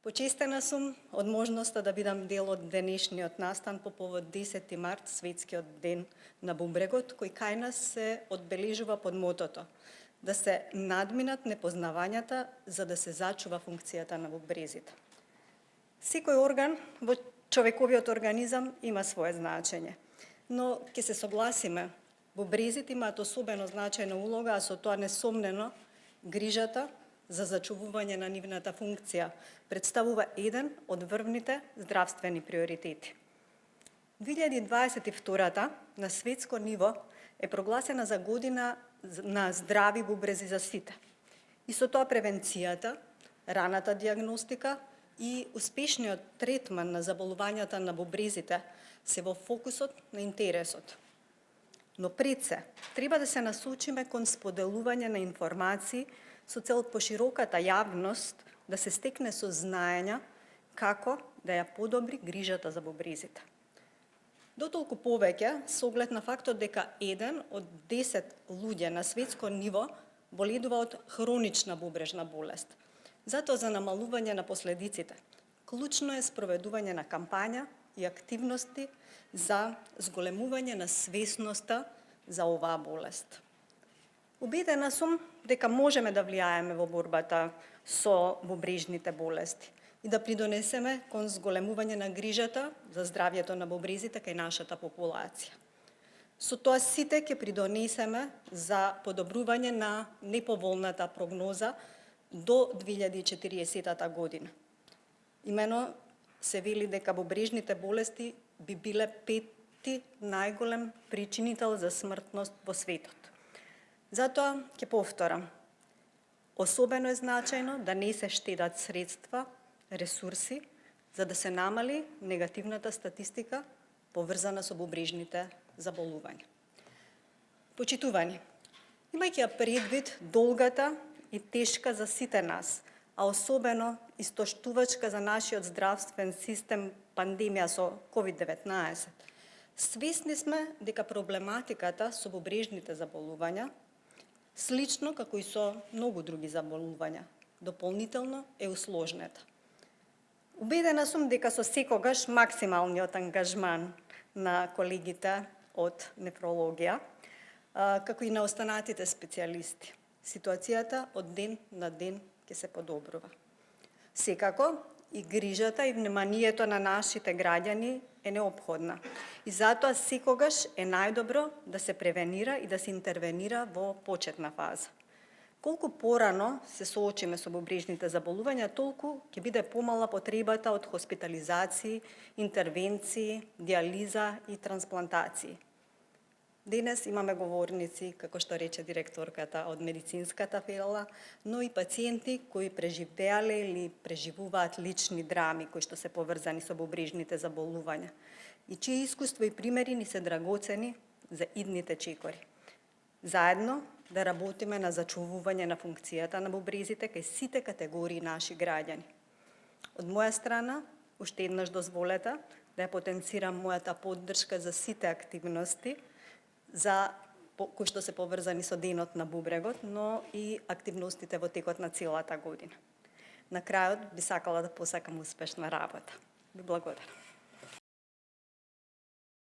Почестена сум од можноста да бидам дел од денешниот настан по повод 10 март, светскиот ден на бубрегот, кој кај нас се одбележува под мотото да се надминат непознавањата за да се зачува функцијата на бубрезите. Секој орган во човековиот организам има свое значење, но ќе се согласиме, бубрезите имаат особено значајна улога, а со тоа несомнено грижата за зачувување на нивната функција представува еден од врвните здравствени приоритети. 2022 на светско ниво е прогласена за година на здрави бубрези за сите. И со тоа превенцијата, раната диагностика и успешниот третман на заболувањата на бубрезите се во фокусот на интересот. Но пред се, треба да се насочиме кон споделување на информации со цел пошироката јавност да се стекне сознаење како да ја подобри грижата за бубрезите. Дотолку повеќе со оглед на фактот дека 1 од 10 луѓе на светско ниво боледува од хронична бубрежна болест. Затоа за намалување на последиците, клучно е спроведување на кампања и активности за зголемување на свесноста за оваа болест. Убедена сум дека можеме да влијаеме во борбата со бубрежните болести и да придонесеме кон зголемување на грижата за здравјето на бубрезите кај нашата популација. Со тоа сите ќе придонесеме за подобрување на неповолната прогноза до 2040 година. Имено се вели дека бубрежните болести би биле 5ти најголем причинител за смртност во светот. Затоа ќе повторам, особено е значајно да не се штедат средства, ресурси, за да се намали негативната статистика поврзана со бубрежните заболувања. Почитувани, имајќи предвид долгата и тешка за сите нас, а особено истоштувачка за нашиот здравствен систем пандемија со COVID-19, свесни сме дека проблематиката со бубрежните заболувања, слично како и со многу други заболувања, дополнително е усложнета. Убедена сум дека со секогаш максималниот ангажман на колегите од нефрологија, како и на останатите специјалисти, ситуацијата од ден на ден ќе се подобрува. Секако, и грижата и вниманието на нашите граѓани е неопходна. И затоа секогаш е најдобро да се превенира и да се интервенира во почетна фаза. Колку порано се соочиме со бубрежните заболувања, толку ќе биде помала потребата од хоспитализации, интервенции, диализа и трансплантации. Денес имаме говорници, како што рече директорката од медицинската фела, но и пациенти кои преживеале или преживуваат лични драми кои што се поврзани со бубрежните заболувања и чии искуство и примери ни се драгоцени за идните чекори. Заедно да работиме на зачувување на функцијата на бубрезите кај сите категории наши граѓани. Од моја страна, уште еднаш дозволете да ја потенцирам мојата поддршка за сите активности кои што се поврзани со денот на бубрегот, но и активностите во текот на целата година. На крајот би сакала да посакам успешна работа. Ви благодарам.